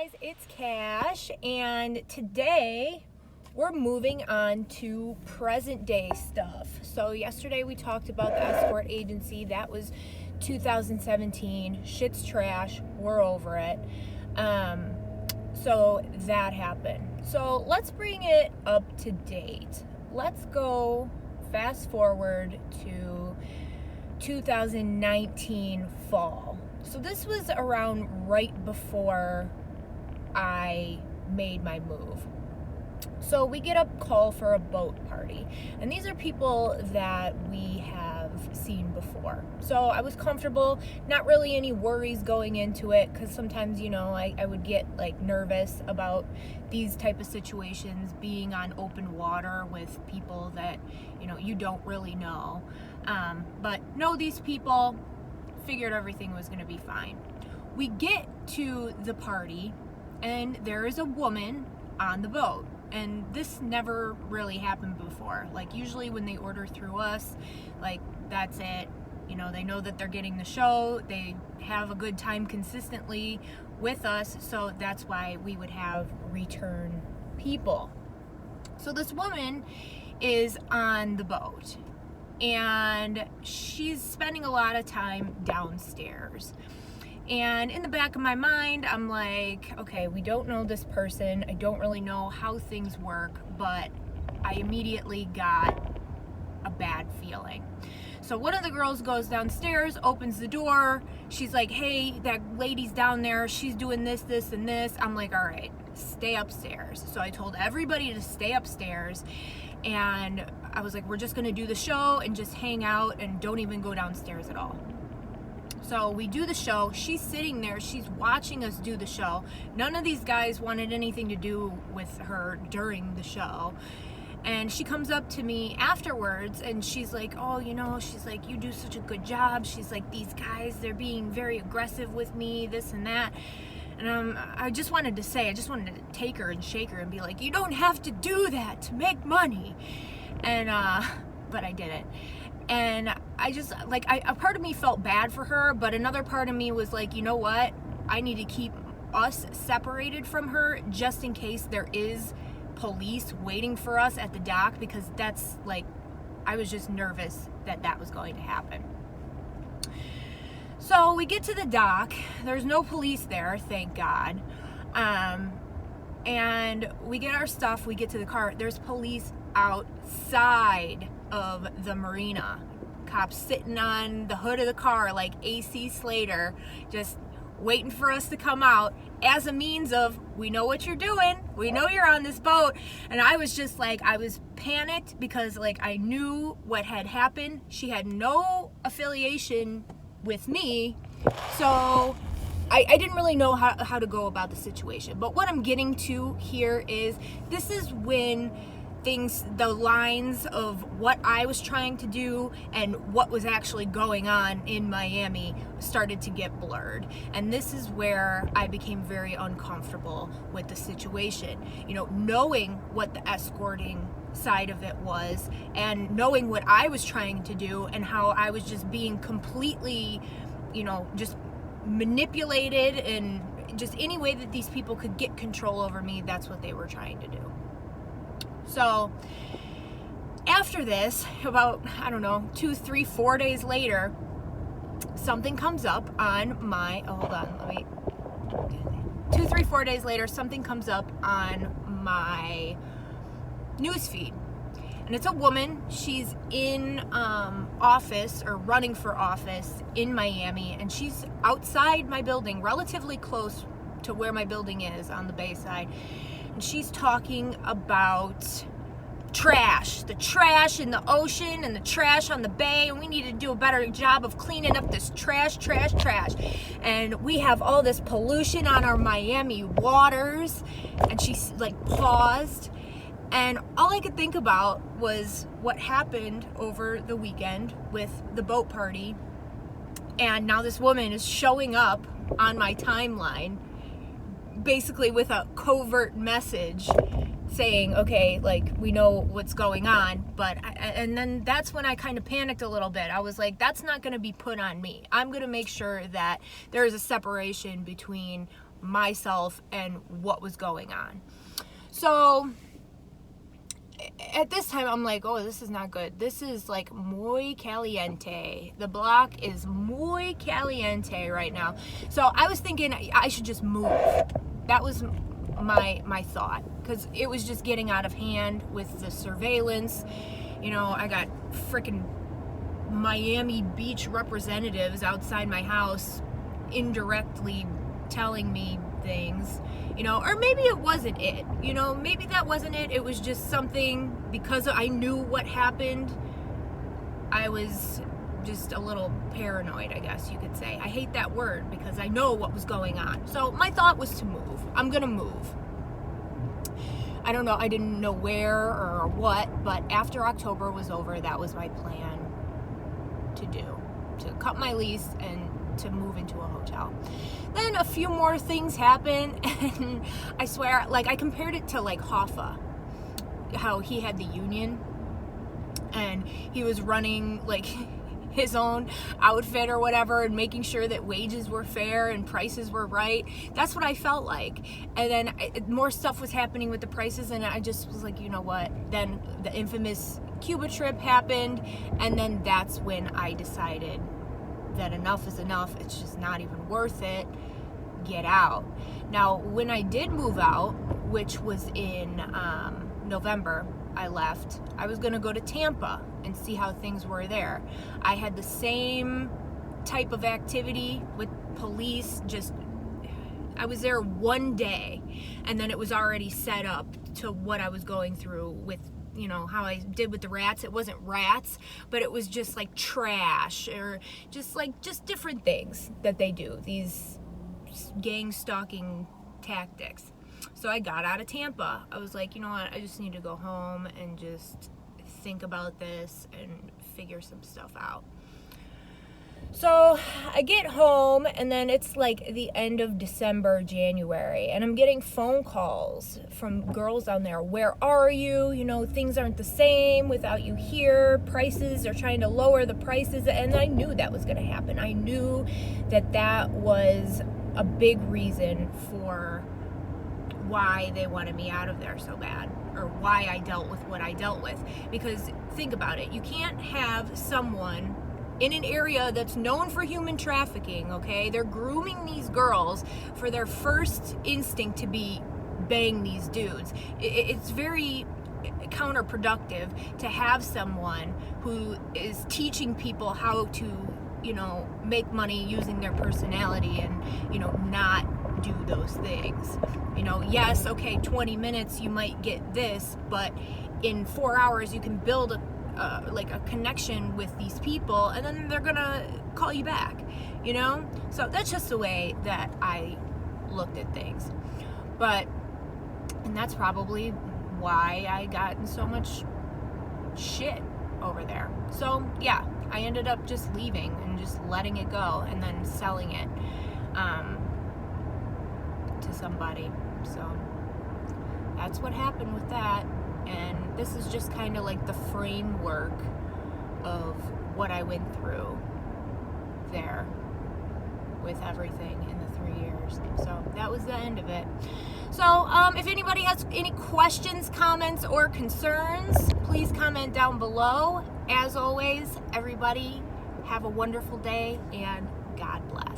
guys, it's Cash, and today we're moving on to present day stuff. So yesterday we talked about the escort agency. That was 2017. Shit's trash. We're over it. So that happened. So let's bring it up to date. Let's go fast forward to 2019 fall. So this was around right before I made my move. So we get a call for a boat party, and these are people that we have seen before. So I was comfortable, not really any worries going into it, because sometimes, I would get nervous about these type of situations, being on open water with people that, you don't really know. But know these people, figured everything was going to be fine. We get to the party, and there is a woman on the boat. And this never really happened before. Usually when they order through us, that's it. They know that they're getting the show. They have a good time consistently with us. So that's why we would have return people. So this woman is on the boat, and she's spending a lot of time downstairs. And in the back of my mind, I'm like, okay, we don't know this person. I don't really know how things work, but I immediately got a bad feeling. So one of the girls goes downstairs, opens the door. She's like, hey, that lady's down there. She's doing this, this, and this. I'm like, all right, stay upstairs. So I told everybody to stay upstairs. And I was like, we're just going to do the show and just hang out and don't even go downstairs at all. So we do the show. She's sitting there. She's watching us do the show. None of these guys wanted anything to do with her during the show. And she comes up to me afterwards, and she's like, oh, she's like, you do such a good job. She's like, these guys, they're being very aggressive with me, this and that. And I just wanted to take her and shake her and be like, you don't have to do that to make money. And, but I didn't. And I just, a part of me felt bad for her, but another part of me was like, you know what? I need to keep us separated from her just in case there is police waiting for us at the dock, because that's I was just nervous that was going to happen. So we get to the dock. There's no police there, thank God. And we get our stuff. We get to the car. There's police outside of the marina. Cops sitting on the hood of the car like AC Slater, just waiting for us to come out as a means of, we know what you're doing, we know you're on this boat. And I was just I was panicked because I knew what had happened. She had no affiliation with me, so I didn't really know how to go about the situation. But what I'm getting to here is, this is when the lines of what I was trying to do and what was actually going on in Miami started to get blurred. And this is where I became very uncomfortable with the situation. Knowing what the escorting side of it was, and knowing what I was trying to do and how I was just being completely, just manipulated, and just any way that these people could get control over me, that's what they were trying to do. So after this, about, 2, 3, 4 days later, something comes up on my, 2, 3, 4 days later, something comes up on my newsfeed. And it's a woman. She's in office, or running for office in Miami, and she's outside my building, relatively close to where my building is on the bay side. And she's talking about the trash in the ocean and the trash on the bay, and we need to do a better job of cleaning up this trash. And we have all this pollution on our Miami waters. And she paused, and all I could think about was what happened over the weekend with the boat party. And now this woman is showing up on my timeline, basically with a covert message saying, okay, we know what's going on. And then that's when I kind of panicked a little bit. I was like, that's not going to be put on me. I'm going to make sure that there is a separation between myself and what was going on. So at this time, I'm like, oh, this is not good. This is like muy caliente. The block is muy caliente right now. So I was thinking I should just move. That was my thought, because it was just getting out of hand with the surveillance. You know, I got freaking Miami Beach representatives outside my house indirectly telling me things, you know, or maybe it wasn't it, you know, maybe that wasn't it. It was just something, because I knew what happened, I was just a little paranoid, I guess you could say. I hate that word because I know what was going on. So my thought was to move. I'm gonna move. I don't know, I didn't know where or what, but after October was over, that was my plan to do, to cut my lease and to move into a hotel. Then a few more things happened, and I swear, like, I compared it to like Hoffa, how he had the union and he was running like his own outfit or whatever and making sure that wages were fair and prices were right. That's what I felt like. And then more stuff was happening with the prices, and I just was like, you know what? Then the infamous Cuba trip happened, and then that's when I decided that enough is enough. It's just not even worth it. Get out. Now, when I did move out, which was in November, I left. I was going to go to Tampa and see how things were there. I had the same type of activity with police, just I was there one day, and then it was already set up to what I was going through with, you know, how I did with the rats. It wasn't rats, but it was just like trash, or just different things that they do, these gang stalking tactics. So I got out of Tampa. I was like, you know what, I just need to go home and just think about this and figure some stuff out. So I get home, and then it's like the end of December, January, and I'm getting phone calls from girls down there. Where are you? You know, things aren't the same without you here. Prices, they're trying to lower the prices. And I knew that was going to happen. I knew that that was a big reason for why they wanted me out of there so bad, or why I dealt with what I dealt with. Because think about it. You can't have someone in an area that's known for human trafficking, okay? They're grooming these girls for their first instinct to be bang these dudes. It's very counterproductive to have someone who is teaching people how to, you know, make money using their personality and, you know, not do those things. You know, yes, okay, 20 minutes you might get this, but in 4 hours you can build a connection with these people, and then they're gonna call you back, you know? So that's just the way that I looked at things. And that's probably why I got in so much shit over there. So yeah, I ended up just leaving and just letting it go, and then selling it to somebody. So that's what happened with that. And this is just kind of like the framework of what I went through there with everything in the 3 years. So that was the end of it. So if anybody has any questions, comments, or concerns, please comment down below. As always, everybody have a wonderful day, and God bless.